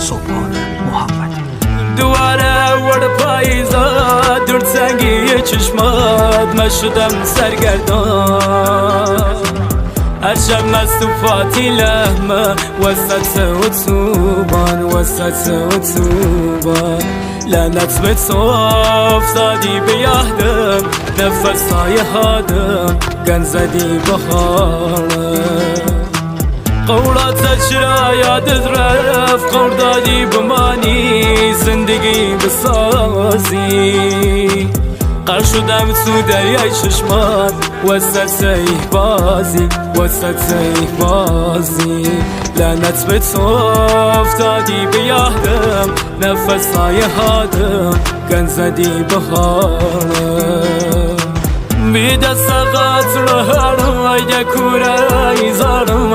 سلطان محمدی. دواره ور پاییزا دور سنگی چشمات مشدم سرگردان هرشب مصطفاتی لحمه وسط اتوبان لعنت به تو افتادی به یادم نفس های هادم گن زدی به حالم قولات چرا یادت رفت قول دادی بمانی زندگی بسازی قرار شدم تو دریای چشمان وسط سیح بازی لعنت به تو افتادی به یادم نفس های هادم گن زدی به حالم بی دست قطر های دکوره ایزارم